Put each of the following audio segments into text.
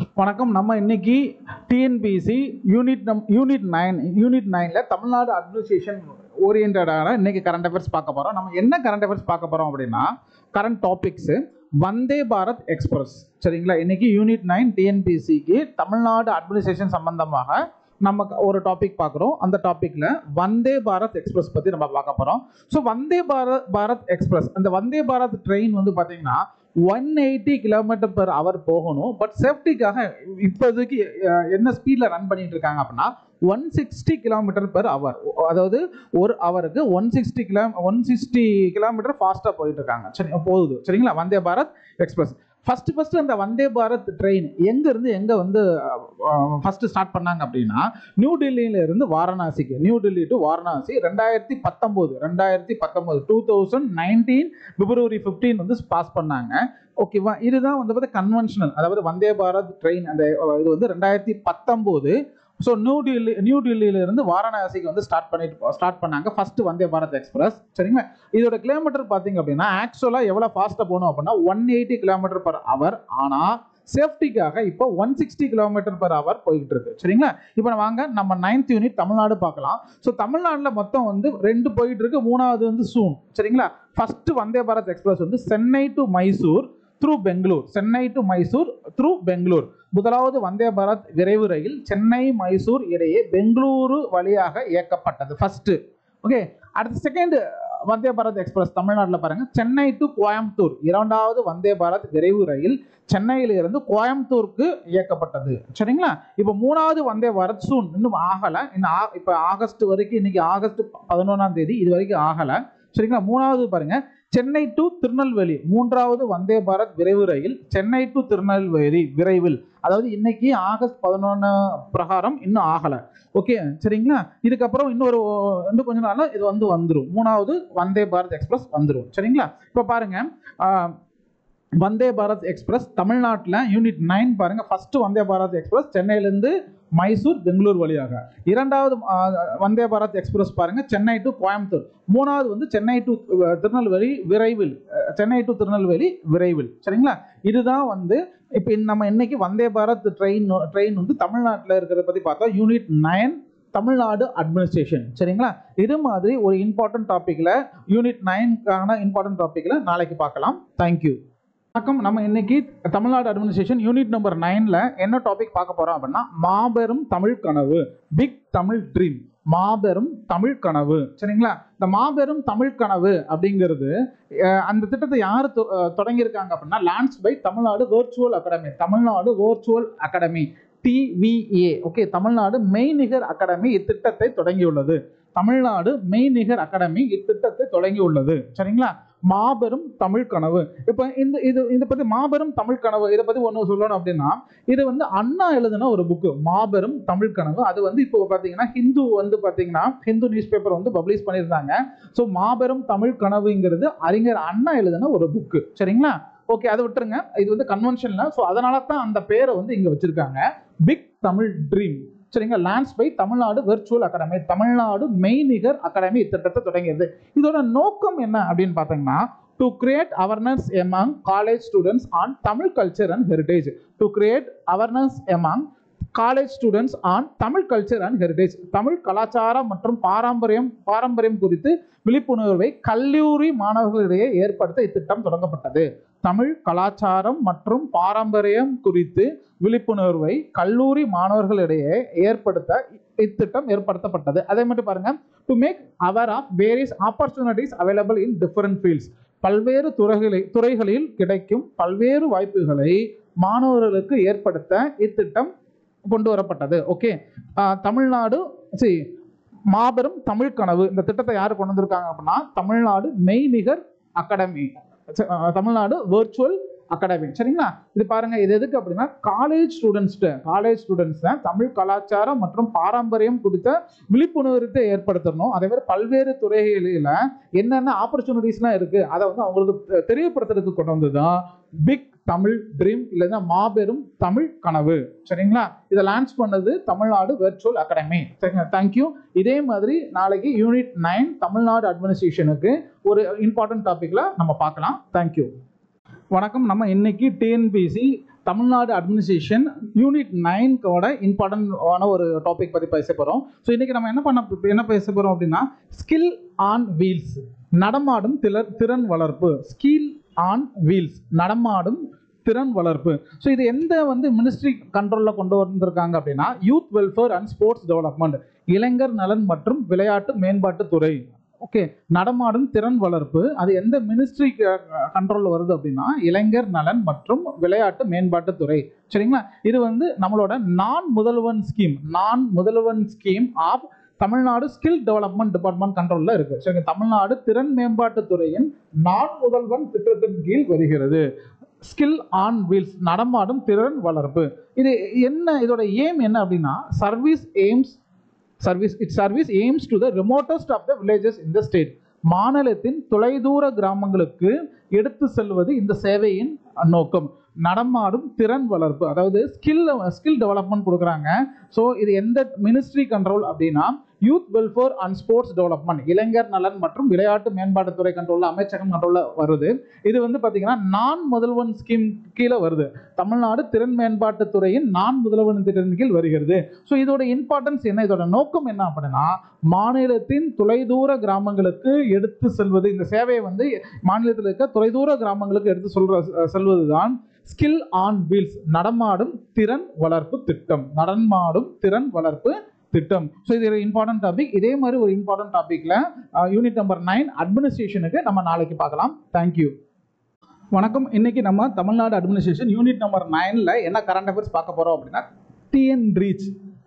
வணக்கம். நம்ம இன்னைக்கு டிஎன்பிசி யூனிட் 9ல தமிழ்நாடு அட்மினிஸ்ட்ரேஷன் ஓரியன்டான இன்னைக்கு கரண்ட் அஃபேர்ஸ் பார்க்க போகிறோம். நம்ம என்ன கரண்ட் அஃபேர்ஸ் பார்க்க போகிறோம் அப்படின்னா கரண்ட் டாபிக்ஸு வந்தே பாரத் எக்ஸ்பிரஸ். சரிங்களா? இன்னைக்கு யூனிட் 9 டிஎன்பிசிக்கு தமிழ்நாடு அட்மினிஸ்ட்ரேஷன் சம்பந்தமாக நம்ம ஒரு டாபிக் பார்க்குறோம். அந்த டாப்பிக்கில் வந்தே பாரத் எக்ஸ்பிரஸ் பற்றி நம்ம பார்க்க போகிறோம். ஸோ வந்தே பாரத் எக்ஸ்பிரஸ், அந்த வந்தே பாரத் ட்ரெயின் வந்து பார்த்தீங்கன்னா 180 km/h போகணும். பட் சேஃப்டிக்காக இப்போதைக்கு என்ன ஸ்பீடில் ரன் பண்ணிட்டு இருக்காங்க அப்படின்னா 160 km/h, அதாவது ஒரு ஹவருக்கு 160 km ஃபாஸ்ட்டாக போயிட்டு இருக்காங்க. சரி, போகுது. சரிங்களா? வந்தே பாரத் எக்ஸ்பிரஸ் ஃபர்ஸ்ட் அந்த வந்தே பாரத் ட்ரெயின் எங்கேருந்து எங்கே வந்து ஃபர்ஸ்ட் ஸ்டார்ட் பண்ணாங்க அப்படின்னா நியூ டெல்லியிலிருந்து வாரணாசிக்கு, நியூ டெல்லி டு வாரணாசி 2019 பிப்ரவரி 15 வந்து பாஸ் பண்ணாங்க. ஓகேவா? இதுதான் வந்து பார்த்தா கன்வென்ஷனல், அதாவது வந்தே பாரத் ட்ரெயின் அந்த இது வந்து 2019. ஸோ நியூ டெல்லியிலிருந்து வாரணாசிக்கு வந்து ஸ்டார்ட் பண்ணாங்க ஃபர்ஸ்ட் வந்தே பாரத் எக்ஸ்பிரஸ். சரிங்களா? இதோட கிலோமீட்டர் பார்த்தீங்க அப்படின்னா ஆக்சுவலாக எவ்வளோ ஃபாஸ்ட்டாக போகணும் அப்படின்னா 180 km/h. ஆனால் சேஃப்டிக்காக இப்போ 160 km/h போய்கிட்டு இருக்கு. சரிங்களா? இப்போ வாங்க நம்ம 9th யூனிட் தமிழ்நாடு பார்க்கலாம். ஸோ தமிழ்நாட்டில் மொத்தம் வந்து 2 போயிட்டு இருக்கு, 3வது வந்து சூன். சரிங்களா? ஃபர்ஸ்ட் வந்தே பாரத் எக்ஸ்பிரஸ் வந்து Chennai to Mysore through Bengaluru, Chennai to Mysore through Bengaluru. முதலாவது வந்தே பாரத் விரைவு ரயில் சென்னை மைசூர் இடையே பெங்களூரு வழியாக இயக்கப்பட்டது ஃபர்ஸ்ட். ஓகே, அடுத்த செகண்ட் வந்தே பாரத் எக்ஸ்பிரஸ் தமிழ்நாட்டில் பாருங்க, சென்னை டு கோயம்புத்தூர். 2வது வந்தே பாரத் விரைவு ரயில் சென்னையிலிருந்து கோயம்புத்தூருக்கு இயக்கப்பட்டது. சரிங்களா? இப்போ 3வது வந்தே பாரத் சூன், இன்னும் ஆகலை. இப்போ ஆகஸ்ட் வரைக்கும், இன்னைக்கு ஆகஸ்ட் 11ஆம் தேதி, இது வரைக்கும் ஆகலை. சரிங்களா? 3வது பாருங்க, சென்னை டு திருநெல்வேலி. 3வது வந்தே பாரத் விரைவு ரயில் சென்னை டு திருநெல்வேலி விரைவில், அதாவது இன்னைக்கு ஆகஸ்ட் 11 பிரகாரம் இன்னும் ஆகலை. ஓகே, சரிங்களா? இதுக்கப்புறம் இன்னும் கொஞ்ச நாள்ல இது வந்துடும். 3வது வந்தே பாரத் எக்ஸ்பிரஸ் வந்துடும். சரிங்களா? இப்போ பாருங்க, வந்தே பாரத் எக்ஸ்பிரஸ் தமிழ்நாட்டில் யூனிட் 9 பாருங்க. ஃபர்ஸ்ட் வந்தே பாரத் எக்ஸ்பிரஸ் சென்னையிலிருந்து மைசூர் பெங்களூர் வழியாக. 2வது வந்தே பாரத் எக்ஸ்பிரஸ் பாருங்க சென்னை டு கோயம்புத்தூர். 3வது வந்து சென்னை டு திருநெல்வேலி விரைவில், சென்னை டு திருநெல்வேலி விரைவில். சரிங்களா? இதுதான் வந்து இப்போ நம்ம இன்னைக்கு வந்தே பாரத் ட்ரெயின் வந்து தமிழ்நாட்டில் இருக்கிறத பற்றி பார்த்தோம். Unit 9 Tamil Nadu administration. சரிங்களா? இது மாதிரி ஒரு இம்பார்ட்டன்ட் டாப்பிக்கில், யூனிட் 9க்கான இம்பார்ட்டன்ட் டாப்பிக்கில் நாளைக்கு பார்க்கலாம். தேங்க்யூ. வணக்கம். நம்ம இன்னைக்கு தமிழ்நாடு அட்மினிஸ்ட்ரேஷன் யூனிட் நம்பர் 9ல என்ன டாபிக் பார்க்க போறோம் அப்படின்னா மாபெரும் தமிழ் கனவு, பிக் தமிழ் ட்ரீம். மாபெரும் தமிழ் கனவு. சரிங்களா? இந்த மாபெரும் தமிழ் கனவு அப்படிங்கிறது அந்த திட்டத்தை யார் தொடங்கியிருக்காங்க அப்படின்னா launch by Tamil Nadu virtual academy, Tamil Nadu virtual academy, TVA. Okay, Tamil Nadu மெய்நிகர் அகாடமி இத்திட்டத்தை தொடங்கியுள்ளது. தமிழ்நாடு மெய்நிகர் அகாடமி இத்திட்டத்தை தொடங்கியுள்ளது. சரிங்களா? மாபெரும் தமிழ் கனவு. இப்போ இதை பத்தி மாபெரும் தமிழ் கனவு இதை பத்தி ஒன்று சொல்லணும் அப்படின்னா, இது வந்து அண்ணா எழுதின ஒரு புக்கு, மாபெரும் தமிழ் கனவு. அது வந்து இப்போ பார்த்தீங்கன்னா ஹிந்து நியூஸ் பேப்பர் வந்து பப்ளிஷ் பண்ணியிருந்தாங்க. ஸோ மாபெரும் தமிழ் கனவுங்கிறது அறிஞர் அண்ணா எழுதின ஒரு புக்கு. சரிங்களா? ஓகே, அதை விட்டுருங்க. இது வந்து கன்வென்ஷன்ல, ஸோ அதனால தான் அந்த பேரை வந்து இங்க வச்சிருக்காங்க, பிக் தமிழ் ட்ரீம். சரிங்களா? Launch by Tamil Nadu virtual academy, Tamil Nadu மெய்நிகர் அகாடமி இத்திட்டத்தை தொடங்கியது. இதோட நோக்கம் என்ன அப்படின்னு பார்த்தீங்கன்னா, to create awareness among college students on Tamil culture and heritage. To create awareness among college students on Tamil culture and heritage. Tamil கலாச்சாரம் மற்றும் பாரம்பரியம் குறித்து விழிப்புணர்வை கல்லூரி மாணவர்களிடையே ஏற்படுத்த இத்திட்டம் தொடங்கப்பட்டது. தமிழ் கலாச்சாரம் மற்றும் பாரம்பரியம் குறித்து விழிப்புணர்வை கல்லூரி மாணவர்களிடையே ஏற்படுத்த இத்திட்டம் ஏற்படுத்தப்பட்டது. அதே மட்டும் பாருங்க, to make aware of various opportunities available in different fields. பல்வேறு துறைகளில் கிடைக்கும் பல்வேறு வாய்ப்புகளை மாணவர்களுக்கு ஏற்படுத்த இத்திட்டம் கொண்டு வரப்பட்டது. ஓகே, தமிழ்நாடு மாபெரும் தமிழ் கனவு இந்த திட்டத்தை யாரு கொண்டு வந்திருக்காங்க அப்படின்னா தமிழ்நாடு மெய்நிகர் அகாடமி, தமிழ்நாடு வெர்ச்சுவல் அகாடமி. சரிங்களா? இது பாருங்க, இது எதுக்கு அப்படின்னா காலேஜ் ஸ்டூடெண்ட்ஸ் தமிழ் கலாச்சாரம் மற்றும் பாரம்பரியம் குறித்த விழிப்புணர்வை ஏற்படுத்தணும். அதே மாதிரி பல்வேறு துறைகளில என்னென்ன ஆப்பர்ச்சுனிட்டிஸ்லாம் இருக்கு அதை வந்து அவங்களுக்கு தெரியப்படுத்துறதுக்கு கொண்டு வந்ததுதான் பிக் தமிழ் ட்ரீம், இல்லைன்னா மாபெரும் தமிழ் கனவு. சரிங்களா? இதை லான்ச் பண்ணது தமிழ்நாடு வெர்ச்சுவல் அகாடமி. சரிங்களா? தேங்க்யூ. இதே மாதிரி நாளைக்கு யூனிட் 9 தமிழ்நாடு அட்மினிஸ்ட்ரேஷனுக்கு ஒரு இம்பார்ட்டன்ட் டாபிக்ல நம்ம பார்க்கலாம். தேங்க்யூ. வணக்கம். நம்ம இன்னைக்கு டிஎன்பிசி தமிழ்நாடு அட்மினிஸ்ட்ரேஷன் யூனிட் 9 இம்பார்ட்டன்டான ஒரு டாபிக் பற்றி பேச போகிறோம். ஸோ இன்றைக்கி நம்ம என்ன பேச போகிறோம் அப்படின்னா ஸ்கில் ஆன் வீல்ஸ், நடமாடும் திறன் வளர்ப்பு. ஸ்கில் ஆன் வீல்ஸ், நடமாடும் திறன் வளர்ப்பு. ஸோ இது எந்த மினிஸ்ட்ரி கண்ட்ரோலில் கொண்டு வந்திருக்காங்க அப்படின்னா youth welfare and sports development, இளைஞர் நலன் மற்றும் விளையாட்டு மேம்பாட்டுத்துறை. ஓகே, நடமாடும் திறன் வளர்ப்பு அது எந்த மினிஸ்ட்ரி கண்ட்ரோலில் வருது அப்படின்னா இளைஞர் நலன் மற்றும் விளையாட்டு மேம்பாட்டுத்துறை. சரிங்களா, இது நம்மளோட Naan Mudhalvan scheme of Tamil Nadu skill development department கண்ட்ரோலில் இருக்கு. சரி, தமிழ்நாடு திறன் மேம்பாட்டுத்துறையின் நான் முதல்வன் திட்டத்தின் கீழ் வருகிறது. ஸ்கில் ஆன் வீல்ஸ், நடமாடும் திறன் வளர்ப்பு. இது இதோட எய்ம் என்ன அப்படின்னா service aims to the remotest of the villages in the state. மாநிலத்தின் தொலைதூர கிராமங்களுக்கு எடுத்து செல்வது இந்த சேவையின் நோக்கம். நடமாடும் திறன் வளர்ப்பு, அதாவது ஸ்கில் டெவலப்மெண்ட் கொடுக்குறாங்க. ஸோ இது எந்த மினிஸ்ட்ரி கண்ட்ரோல் அப்படின்னா youth welfare and sports development, இளைஞர் நலன் மற்றும் விளையாட்டு மேம்பாட்டுத்துறை கண்ட்ரோலில், அமைச்சகம் கண்ட்ரோலில் வருது. இது பார்த்தீங்கன்னா நான் முதல்வன் ஸ்கீம் கீழே வருது. தமிழ்நாடு திறன் மேம்பாட்டுத்துறையின் நான் முதல்வன் திட்டத்தின் கீழ் வருகிறது. ஸோ இதோட இம்பார்ட்டன்ஸ் என்ன, இதோட நோக்கம் என்ன அப்படின்னா மாநிலத்தின் தொலைதூர கிராமங்களுக்கு எடுத்து செல்வது. இந்த சேவையை மாநிலத்தில் இருக்க தொலைதூர கிராமங்களுக்கு எடுத்து செல்வதுதான் ஸ்கில் ஆன் வீல்ஸ், நடமாடும் திறன் வளர்ப்பு திட்டம். ஸோ இது இம்பார்ட்டன்ட் டாபிக். இதே மாதிரி ஒரு இம்பார்ட்டன்ட் டாபிக்ல யூனிட் நம்பர் 9 அட்மினிஸ்ட்ரேஷனுக்கு நம்ம நாளைக்கு பார்க்கலாம். தேங்க்யூ. வணக்கம். இன்னைக்கு நம்ம தமிழ்நாடு அட்மினிஸ்ட்ரேஷன் யூனிட் நம்பர் 9ல என்ன கரண்ட் அஃபேர்ஸ் பார்க்க போறோம் அப்படின்னா TN reach,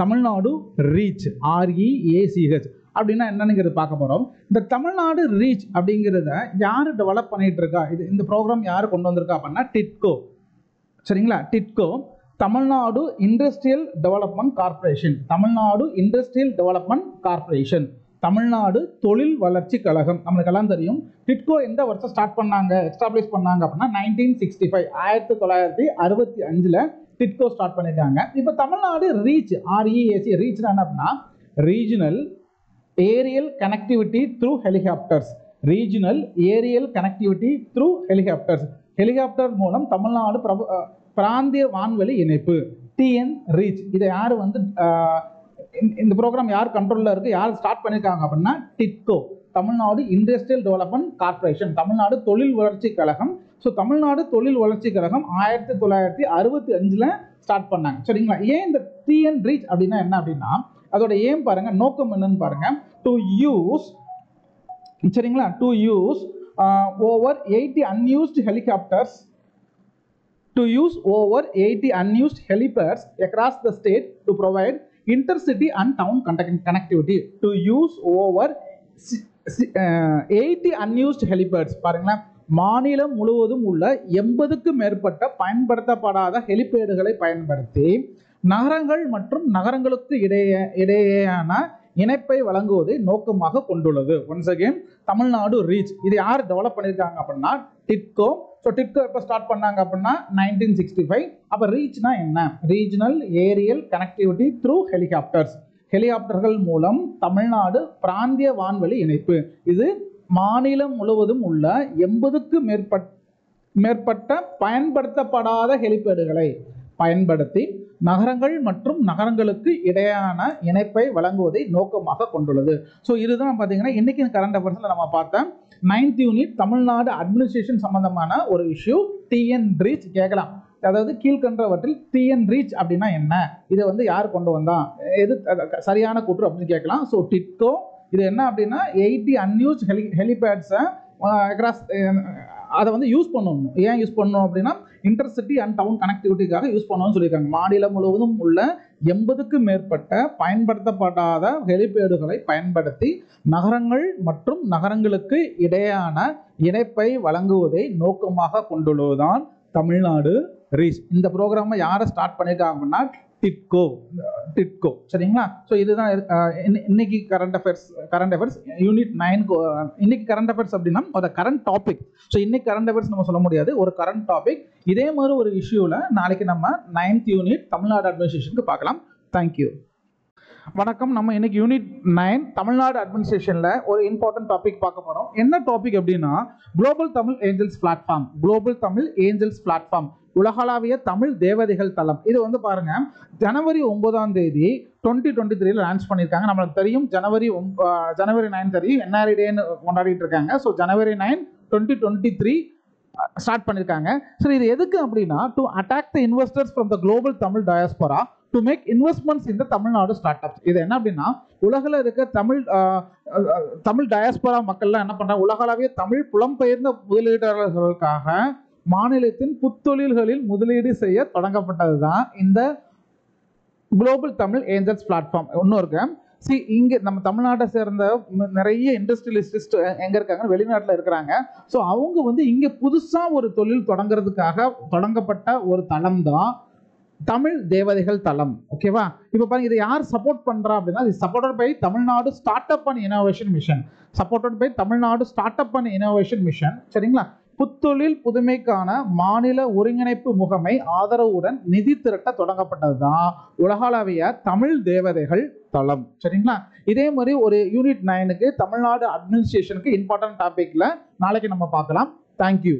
Tamil Nadu reach, REACH அப்படின்னா என்னன்னு பார்க்க போறோம். இந்த தமிழ்நாடு ரீச் அப்படிங்கிறத யாரு டெவலப் பண்ணிட்டு இருக்கா, இந்த ப்ரோக்ராம் யாரு கொண்டு வந்திருக்கா அப்படின்னா டிட்கோ. சரிங்களா, TIDCO Tamil Nadu industrial development corporation, Tamil Nadu தொழில் வளர்ச்சி கழகம். நம்மளுக்கெல்லாம் தெரியும் டிட்கோ எந்த வருஷம் எஸ்டாப்ளிஷ் பண்ணாங்க அப்படின்னா 1965, 1965 டிட்கோ ஸ்டார்ட் பண்ணிருக்காங்க. இப்போ தமிழ்நாடு ரீச், REAC, ரீச்னா என்ன அப்படின்னா regional aerial connectivity through helicopters. Helicopter மூலம் தமிழ்நாடு பிராந்திய வான்வெளி இணைப்பு, டிஎன் ரீச். இதை யார் இந்த ப்ரோக்ராம் யார் கண்ட்ரோலில் இருக்கு, யார் ஸ்டார்ட் பண்ணியிருக்காங்க அப்படின்னா TIDCO, Tamil Nadu industrial development corporation, Tamil Nadu தொழில் வளர்ச்சி கழகம். ஸோ தமிழ்நாடு தொழில் வளர்ச்சி கழகம் 1965 ஸ்டார்ட் பண்ணாங்க. சரிங்களா, ஏன் இந்த டிஎன் ரீச் அப்படின்னா என்ன அப்படின்னா அதோட ஏம் பாருங்க, நோக்கம் என்னன்னு பாருங்க. To use over 80 unused helicopters, to use over 80 unused helipads across the state to provide intercity and town connectivity. To use over 80 unused helipads, பாருங்களேன், மாநிலம் முழுவதும் உள்ள 80க்கு மேற்பட்ட பயன்படுத்தப்படாத ஹெலிபேடுகளை பயன்படுத்தி நகரங்கள் மற்றும் நகரங்களுக்கு இடையேயான இணைப்பை வழங்குவதை நோக்கமாக கொண்டுள்ளது. ஒன்ஸ் அகெயின் தமிழ்நாடு ரீச், இது யார் டெவலப் பண்ணியிருக்காங்க அப்படின்னா டிட்கோ. ஸோ டிட்கோ எப்போ ஸ்டார்ட் பண்ணாங்க அப்படின்னா 1965. அப்போ ரீச்னா என்ன, ரீஜனல் ஏரியல் கனெக்டிவிட்டி த்ரூ ஹெலிகாப்டர்கள் மூலம் தமிழ்நாடு பிராந்திய வான்வெளி இணைப்பு. இது மாநிலம் முழுவதும் உள்ள 80க்கு மேற்பட்ட பயன்படுத்தப்படாத ஹெலிபேடுகளை பயன்படுத்தி நகரங்கள் மற்றும் நகரங்களுக்கு இடையான இணைப்பை வழங்குவதை நோக்கமாக கொண்டுள்ளது. ஸோ இதுதான் பார்த்தீங்கன்னா இன்னைக்கு கரண்ட் அஃபேர்ஸ்ல நம்ம பார்த்த 9th யூனிட் தமிழ்நாடு அட்மினிஸ்ட்ரேஷன் சம்பந்தமான ஒரு இஷ்யூ. டிஎன் ரீச் கேட்கலாம், அதாவது கீழ்கண்டவற்றில் டிஎன் ரீச் அப்படின்னா என்ன, இதை யார் கொண்டு வந்தா, எது சரியான கூற்று அப்படின்னு கேட்கலாம். ஸோ டிட்கோ இது என்ன அப்படின்னா 80 unused ஹெலிபேட்ஸை அதை யூஸ் பண்ணணும். ஏன் யூஸ் பண்ணணும் அப்படின்னா இன்டர்சிட்டி அண்ட் டவுன் கனெக்டிவிட்டிக்காக யூஸ் பண்ணணும்னு சொல்லியிருக்காங்க. மாநிலம் முழுவதும் உள்ள 80க்கு மேற்பட்ட பயன்படுத்தப்படாத ஹெலிபேடுகளை பயன்படுத்தி நகரங்கள் மற்றும் நகரங்களுக்கு இடையான இணைப்பை வழங்குவதை நோக்கமாக கொண்டுள்ளதுதான் தமிழ்நாடு ரீச். இந்த ப்ரோக்ராமை யாரை ஸ்டார்ட் பண்ணியிருக்காங்கன்னா டிட்கோ. சரிங்களா, ஸோ இதுதான் இன்னைக்கு கரண்ட் அஃபேர்ஸ் யூனிட் 9. இன்னைக்கு கரண்ட் அஃபேர்ஸ் அப்படின்னா ஒரு கரண்ட் டாபிக். ஸோ இன்னைக்கு கரண்ட் அஃபேர்ஸ் நம்ம சொல்ல முடியாது, ஒரு கரண்ட் டாபிக். இதே மாதிரி ஒரு இஷ்யூவில் நாளைக்கு நம்ம 9th யூனிட் தமிழ்நாடு அட்மினிஸ்ட்ரேஷனுக்கு பார்க்கலாம். தேங்க்யூ. வணக்கம். நம்ம இன்னைக்கு யூனிட் 9 தமிழ்நாடு அட்மினிஸ்ட்ரேஷன்ல ஒரு இம்பார்ட்டன்ட் டாபிக் பார்க்க போறோம். என்ன டாபிக் அப்படின்னா global Tamil angels platform. Global Tamil angels platform, உலகளாவிய தமிழ் தேவதைகள் தளம். இது வந்து பாருங்க, ஜனவரி 9ஆம் தேதி 2023 லான்ச் பண்ணியிருக்காங்க. நம்மளுக்கு தெரியும் ஜனவரி 9 தெரியும் என்ஆர்ஐ டேன்னு கொண்டாடிட்டு இருக்காங்க. ஸோ ஜனவரி 9 2023 ஸ்டார்ட் பண்ணியிருக்காங்க. சரி, இது எதுக்கு அப்படின்னா to attack the investors from the global Tamil diaspora to make investments இந்த தமிழ்நாடு ஸ்டார்ட் அப்ஸ். இது என்ன அப்படின்னா உலகில் இருக்க தமிழ் டயாஸ்போரா மக்கள்லாம் என்ன பண்றாங்க, உலகளவிய தமிழ் புலம்பெயர்ந்த முதலீட்டாளர்களுக்காக மாநிலத்தின் புத்தொழில்களில் முதலீடு செய்ய தொடங்கப்பட்டது தான் இந்த குளோபல் தமிழ் ஏஞ்சல்ஸ் பிளாட்ஃபார்ம். இன்னும் இருக்கு. இங்கே நம்ம தமிழ்நாட்டை சேர்ந்த நிறைய இண்டஸ்ட்ரியலிஸ்ட் எங்க இருக்காங்க, வெளிநாட்டில் இருக்கிறாங்க. ஸோ அவங்க வந்து இங்கே புதுசாக ஒரு தொழில் தொடங்குறதுக்காக தொடங்கப்பட்ட ஒரு தளம் தான் தமிழ் தேவதைகள் தளம். ஓகேவா? இப்போ பாருங்க, இதை யார் சப்போர்ட் பண்றா அப்படின்னா, இது supported by Tamil Nadu start up and innovation mission. Supported by Tamil Nadu start up and innovation mission. சரிங்களா? புத்தொழில் புதுமைக்கான மாநில ஒருங்கிணைப்பு முகமை ஆதரவுடன் நிதி திரட்ட தொடங்கப்பட்டது தான் உலகளவிய தமிழ் தேவதைகள் தளம். சரிங்களா? இதே மாதிரி ஒரு யூனிட் 9க்கு தமிழ்நாடு அட்மினிஸ்ட்ரேஷனுக்கு இம்பார்ட்டன்ட் டாபிக்ல நாளைக்கு நம்ம பார்க்கலாம். தேங்க்யூ.